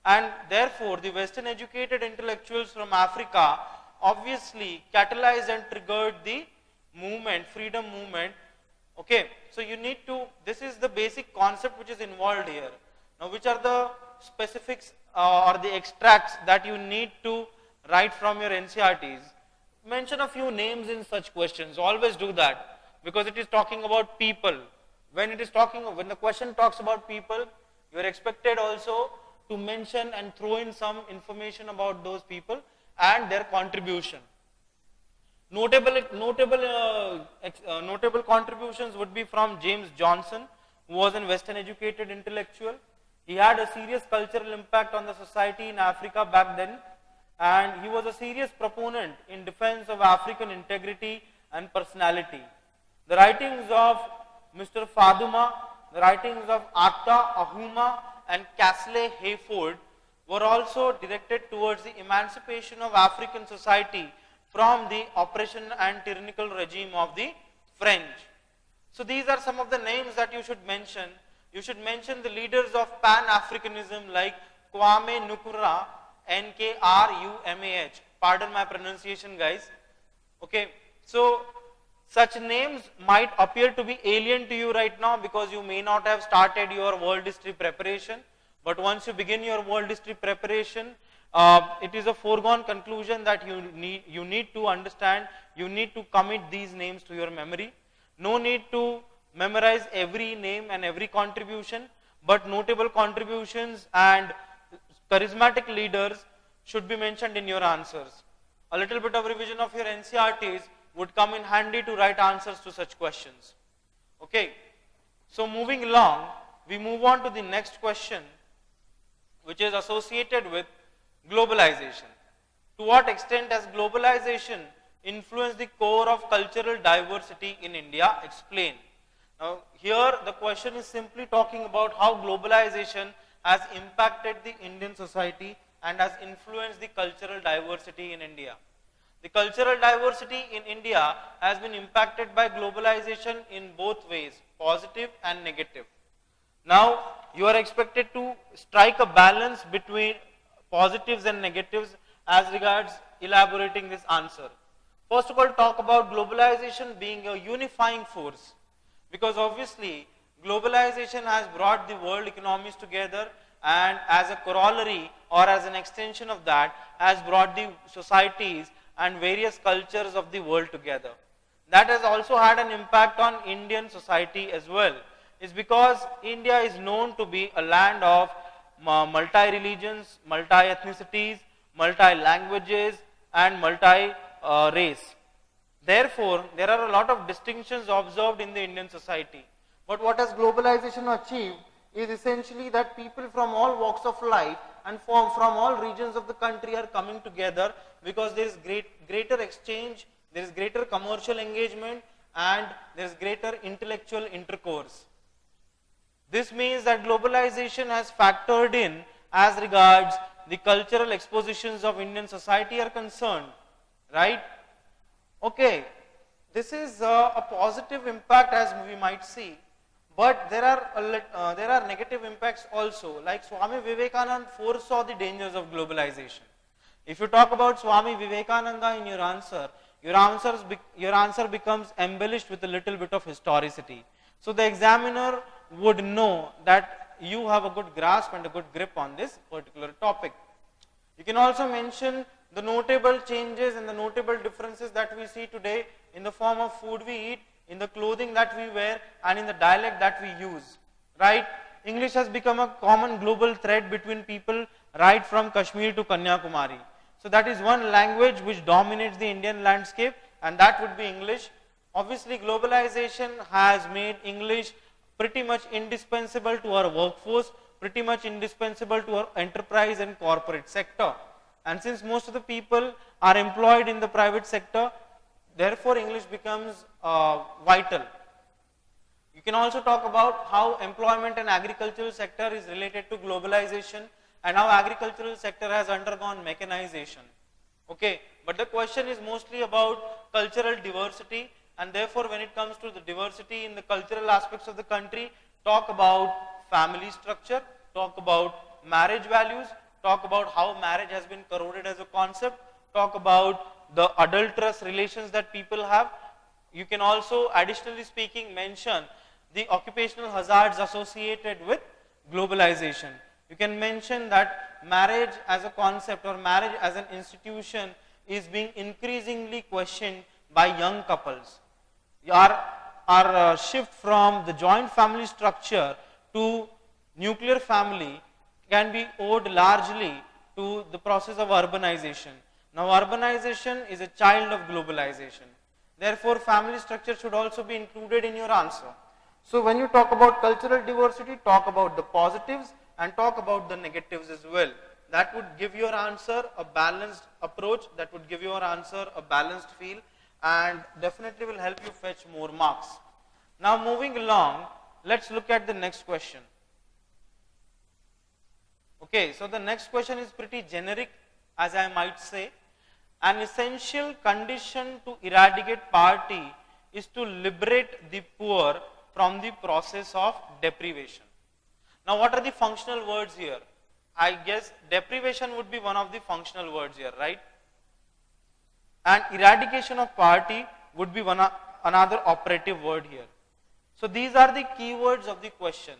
Speaker 1: And therefore the Western educated intellectuals from Africa obviously catalyzed and triggered the movement, freedom movement. Okay, so you need to, this is the basic concept which is involved here. Now which are the specifics or the extracts that you need to write from your NCERTs? Mention a few names in such questions, always do that, because it is talking about people. When the question talks about people, you are expected also to mention and throw in some information about those people and their contribution. Notable contributions would be from James Johnson, who was a Western educated intellectual. He had a serious cultural impact on the society in Africa back then, and he was a serious proponent in defense of African integrity and personality. The writings of Mr. Faduma, the writings of Atta Ahuma and Casley Hayford were also directed towards the emancipation of African society from the oppression and tyrannical regime of the French. So these are some of the names that you should mention. You should mention the leaders of Pan-Africanism like Kwame Nkrumah, Nkrumah. Pardon my pronunciation, guys. Okay, so such names might appear to be alien to you right now because you may not have started your world history preparation. But once you begin your world history preparation, it is a foregone conclusion that you need to understand, you need to commit these names to your memory. No need to memorize every name and every contribution, but notable contributions and charismatic leaders should be mentioned in your answers. A little bit of revision of your NCERTs would come in handy to write answers to such questions. Okay, so moving along, we move on to the next question, which is associated with globalization. To what extent has globalization influenced the core of cultural diversity in India? Explain. Now, here the question is simply talking about how globalization has impacted the Indian society and has influenced the cultural diversity in India. The cultural diversity in India has been impacted by globalization in both ways, positive and negative. Now, you are expected to strike a balance between positives and negatives as regards elaborating this answer. First of all, talk about globalization being a unifying force, because obviously globalization has brought the world economies together, and as a corollary or as an extension of that has brought the societies and various cultures of the world together. That has also had an impact on Indian society as well. Is because India is known to be a land of multi-religions, multi-ethnicities, multi-languages and multi-race. Therefore, there are a lot of distinctions observed in the Indian society. But what has globalization achieved is essentially that people from all walks of life and from all regions of the country are coming together, because there is greater exchange, there is greater commercial engagement, and there is greater intellectual intercourse. This means that globalization has factored in as regards the cultural expositions of Indian society are concerned, right? Okay, this is a positive impact as we might see, but there are negative impacts also. Like Swami Vivekananda foresaw the dangers of globalization. If you talk about Swami Vivekananda in your answer becomes embellished with a little bit of historicity. So the examiner would know that you have a good grasp and a good grip on this particular topic. You can also mention the notable changes and the notable differences that we see today in the form of food we eat, in the clothing that we wear, and in the dialect that we use, right? English has become a common global thread between people right from Kashmir to Kanyakumari. So that is one language which dominates the Indian landscape, and that would be English. Obviously, globalization has made English pretty much indispensable to our workforce, pretty much indispensable to our enterprise and corporate sector. And since most of the people are employed in the private sector, therefore English becomes vital. You can also talk about how employment and agricultural sector is related to globalization, and how agricultural sector has undergone mechanization. Okay, but the question is mostly about cultural diversity, and therefore when it comes to the diversity in the cultural aspects of the country, talk about family structure, talk about marriage values, talk about how marriage has been corroded as a concept, talk about the adulterous relations that people have. You can also, additionally speaking, mention the occupational hazards associated with globalization. You can mention that marriage as a concept or marriage as an institution is being increasingly questioned by young couples. Our shift from the joint family structure to nuclear family can be owed largely to the process of urbanization. Now, urbanization is a child of globalization. Therefore, family structure should also be included in your answer. So, when you talk about cultural diversity, talk about the positives and talk about the negatives as well. That would give your answer a balanced approach, that would give your answer a balanced feel, and definitely will help you fetch more marks. Now, moving along, let's look at the next question. Okay, so the next question is pretty generic, as I might say. An essential condition to eradicate poverty is to liberate the poor from the process of deprivation. Now, what are the functional words here? I guess deprivation would be one of the functional words here, right? And eradication of poverty would be another operative word here. So these are the keywords of the question.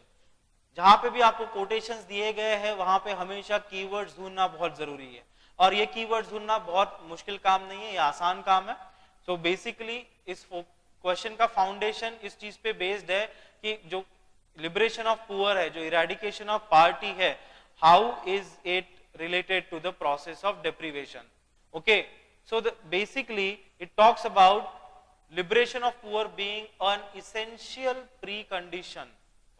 Speaker 1: जहाँ पे भी आपको quotations दिए गए हैं, वहाँ पे हमेशा keywords ढूंढना बहुत जरूरी है. और ये keywords ढूंढना बहुत मुश्किल काम नहीं है, ये आसान काम है. So basically इस question का foundation इस चीज पे based है कि जो liberation of poor है, जो eradication of poverty है, how is it related to the process of deprivation? Okay, so basically it talks about liberation of poor being an essential precondition,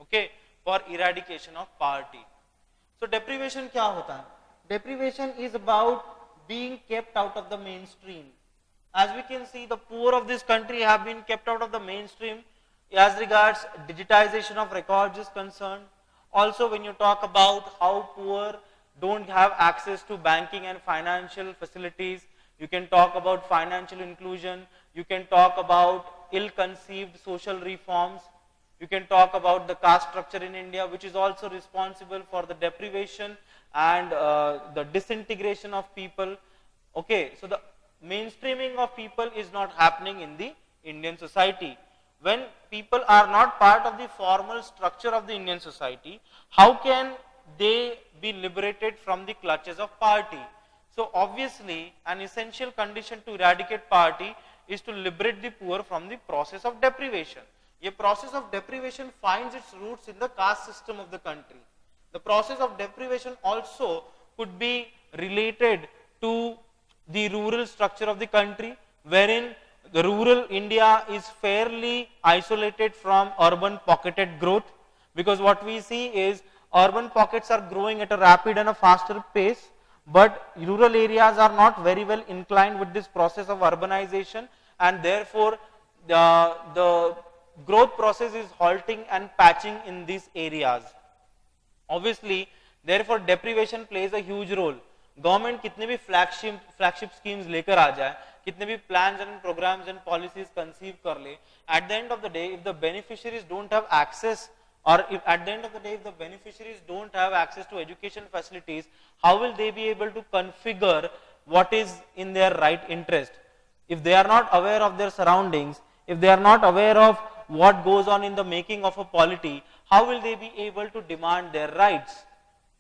Speaker 1: okay, for eradication of poverty. So deprivation क्या होता है? Deprivation is about being kept out of the mainstream. As we can see, the poor of this country have been kept out of the mainstream as regards digitization of records is concerned, Also, when you talk about how poor don't have access to banking and financial facilities, you can talk about financial inclusion, you can talk about ill-conceived social reforms, you can talk about the caste structure in India, which is also responsible for the deprivation and the disintegration of people. Okay, so the mainstreaming of people is not happening in the Indian society. When people are not part of the formal structure of the Indian society, how can they be liberated from the clutches of poverty? So obviously, an essential condition to eradicate poverty is to liberate the poor from the process of deprivation. A process of deprivation finds its roots in the caste system of the country. The process of deprivation also could be related to the rural structure of the country, wherein the rural India is fairly isolated from urban pocketed growth, because what we see is urban pockets are growing at a rapid and a faster pace, but rural areas are not very well inclined with this process of urbanization, and therefore the growth process is halting and patching in these areas. Obviously, therefore deprivation plays a huge role. Government कितने भी flagship schemes लेकर आ जाए, कितने भी plans and programs and policies conceive कर ले, at the end of the day, if the beneficiaries don't have access, or if at the end of the day, if the beneficiaries don't have access to education facilities, how will they be able to configure what is in their right interest? If they are not aware of their surroundings, if they are not aware of what goes on in the making of a polity, how will they be able to demand their rights?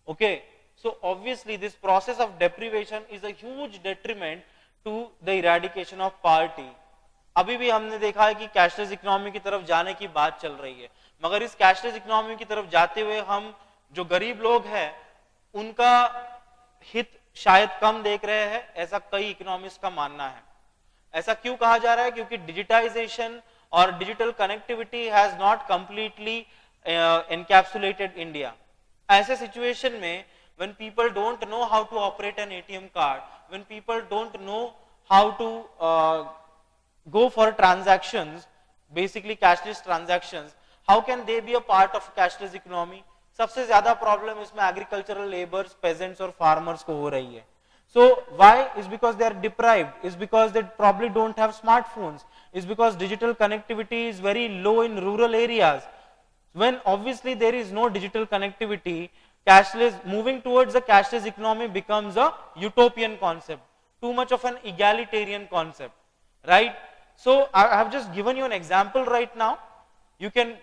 Speaker 1: Okay, so obviously this process of deprivation is a huge detriment to the eradication of poverty. अभी भी हमने देखा है कि cashless economy की तरफ जाने की बात चल रही है, मगर इस कैशलेस इकोनॉमी की तरफ जाते हुए हम जो गरीब लोग हैं उनका हित शायद कम देख रहे हैं, ऐसा कई इकोनॉमिस्ट का मानना है. ऐसा क्यों कहा जा रहा है? क्योंकि डिजिटाइजेशन और digital connectivity has not completely encapsulated India. ऐसे सिचुएशन में when people don't know how to operate an ATM card, when people don't know how to go for transactions, basically cashless transactions, how can they be a part of cashless economy? सबसे ज्यादा problem इसमें agricultural labours, pageants और farmers को हो रही है. So why? Is because they are deprived, is because they probably don't have smartphones, is because digital connectivity is very low in rural areas. When obviously there is no digital connectivity, cashless, moving towards a cashless economy becomes a utopian concept, too much of an egalitarian concept, right? So I have just given you an example right now. You can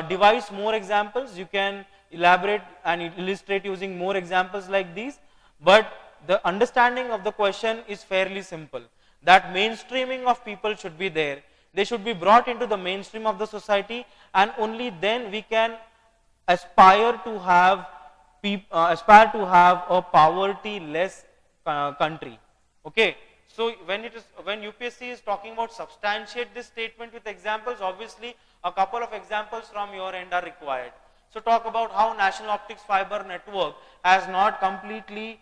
Speaker 1: devise more examples, you can elaborate and illustrate using more examples like these, but the understanding of the question is fairly simple, that mainstreaming of people should be there. They should be brought into the mainstream of the society, and only then we can aspire to have a poverty less country. Okay, so when UPSC is talking about substantiate this statement with examples, obviously a couple of examples from your end are required. So talk about how national optics fiber network has not completely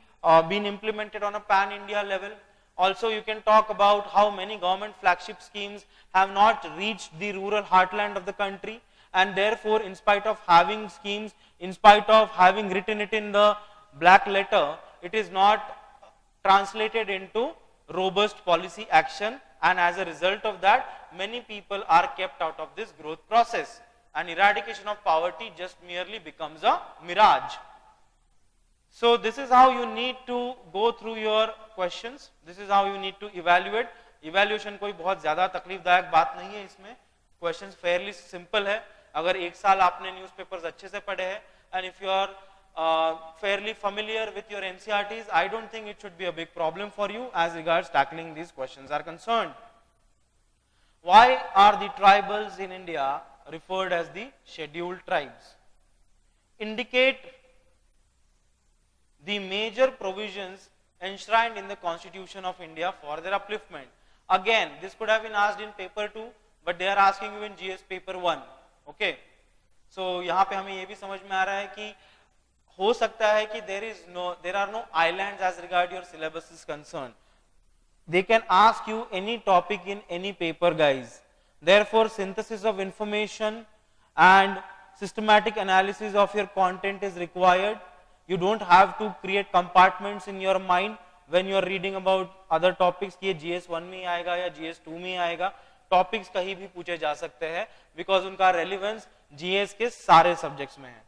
Speaker 1: been implemented on a pan India level. Also you can talk about how many government flagship schemes have not reached the rural heartland of the country, and therefore in spite of having schemes, in spite of having written it in the black letter, it is not translated into robust policy action, and as a result of that many people are kept out of this growth process, and eradication of poverty just merely becomes a mirage. So this is how you need to go through your questions, this is how you need to evaluate. Evaluation कोई बहुत ज़्यादा तकलीफदायक बात नहीं है इसमें, questions fairly simple है. अगर एक साल आपने न्यूज़पेपर्स अच्छे से पढ़े हैं, and if you are fairly familiar with your NCERTs, I don't think it should be a big problem for you as regards tackling these questions are concerned. Why are the tribals in India referred as the scheduled tribes? Indicate the major provisions enshrined in the Constitution of India for their upliftment. Again, this could have been asked in paper 2, but they are asking you in GS paper 1. Okay, so यहाँ पे हमें ये भी समझ में आ रहा है कि हो सकता है कि there are no islands as regard your syllabus is concerned. They can ask you any topic in any paper, guys. Therefore, synthesis of information and systematic analysis of your content is required. You don't have to create compartments in your mind when you are reading about other topics कि ये GS1 में आएगा या GS2 में आएगा. Topics कहीं भी पूछे जा सकते हैं बिकॉज उनका रेलिवेंस GS के सारे सब्जेक्ट्स में है.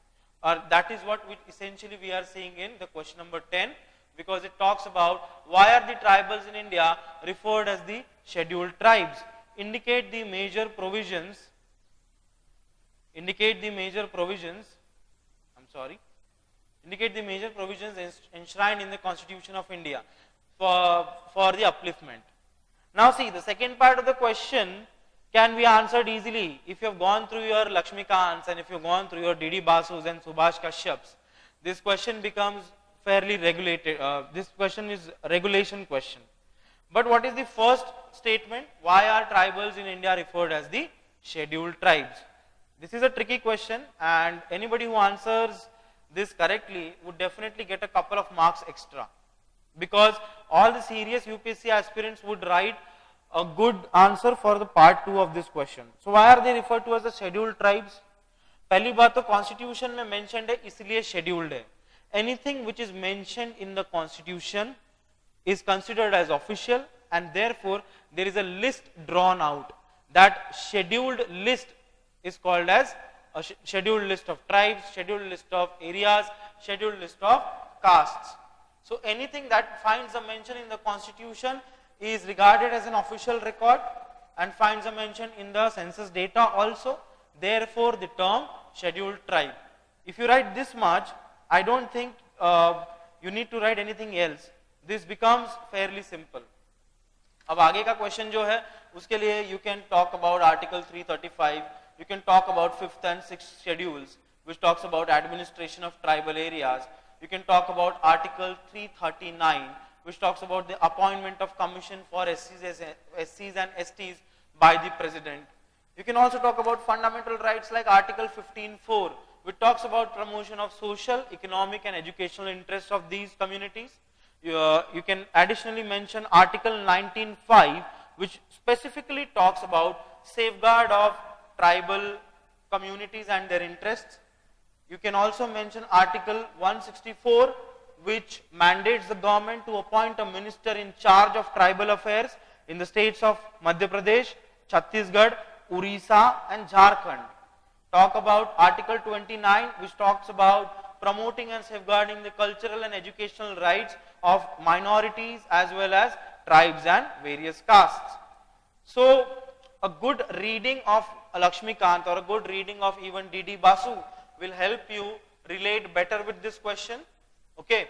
Speaker 1: और that is what essentially we are seeing in the question number 10, because it talks about why are the tribals in India referred as the scheduled tribes. Indicate the major provisions. Indicate the major provisions enshrined in the Constitution of India for the upliftment. Now see, the second part of the question can be answered easily if you have gone through your Lakshmikants and if you have gone through your D.D. Basus and Subhash Kashyaps. This question becomes fairly regulated. This question is a regulation question. But what is the first statement? Why are tribals in India referred as the scheduled tribes? This is a tricky question, and anybody who answers this correctly would definitely get a couple of marks extra, because all the serious UPSC aspirants would write a good answer for the part 2 of this question. So why are they referred to as the scheduled tribes? पहली बात तो constitution में mentioned है इसलिए scheduled है. Anything which is mentioned in the constitution is considered as official, and therefore there is a list drawn out. That scheduled list is called as a scheduled list of tribes, scheduled list of areas, scheduled list of castes. So anything that finds a mention in the constitution is regarded as an official record and finds a mention in the census data also. Therefore the term scheduled tribe. If you write this much, I don't think you need to write anything else. This becomes fairly simple. अब आगे का question जो है उसके लिए you can talk about article 335, you can talk about 5th and 6th schedules which talks about administration of tribal areas. You can talk about article 339 which talks about the appointment of commission for SCs and STs by the president. You can also talk about fundamental rights like article 15.4 which talks about promotion of social, economic and educational interests of these communities. You can additionally mention article 19.5 which specifically talks about safeguard of tribal communities and their interests. You can also mention article 164 which mandates the government to appoint a minister in charge of tribal affairs in the states of Madhya Pradesh, Chhattisgarh, Orissa and Jharkhand. Talk about article 29 which talks about promoting and safeguarding the cultural and educational rights of minorities as well as tribes and various castes. So a good reading of Lakshmikant or a good reading of even D.D. Basu will help you relate better with this question. Okay.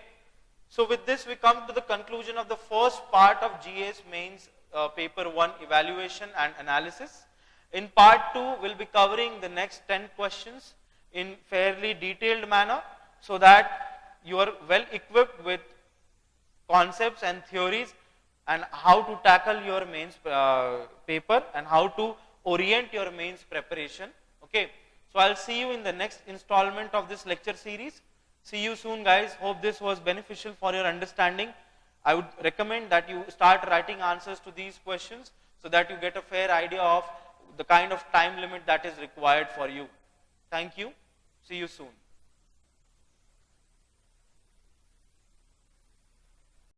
Speaker 1: So with this we come to the conclusion of the first part of GS Mains paper 1 evaluation and analysis. In part 2 we'll be covering the next 10 questions in fairly detailed manner so that you are well equipped with concepts and theories and how to tackle your mains paper and how to orient your mains preparation. Okay. So I'll see you in the next installment of this lecture series. See you soon guys. Hope this was beneficial for your understanding. I would recommend that you start writing answers to these questions so that you get a fair idea of the kind of time limit that is required for you. Thank you. See you soon.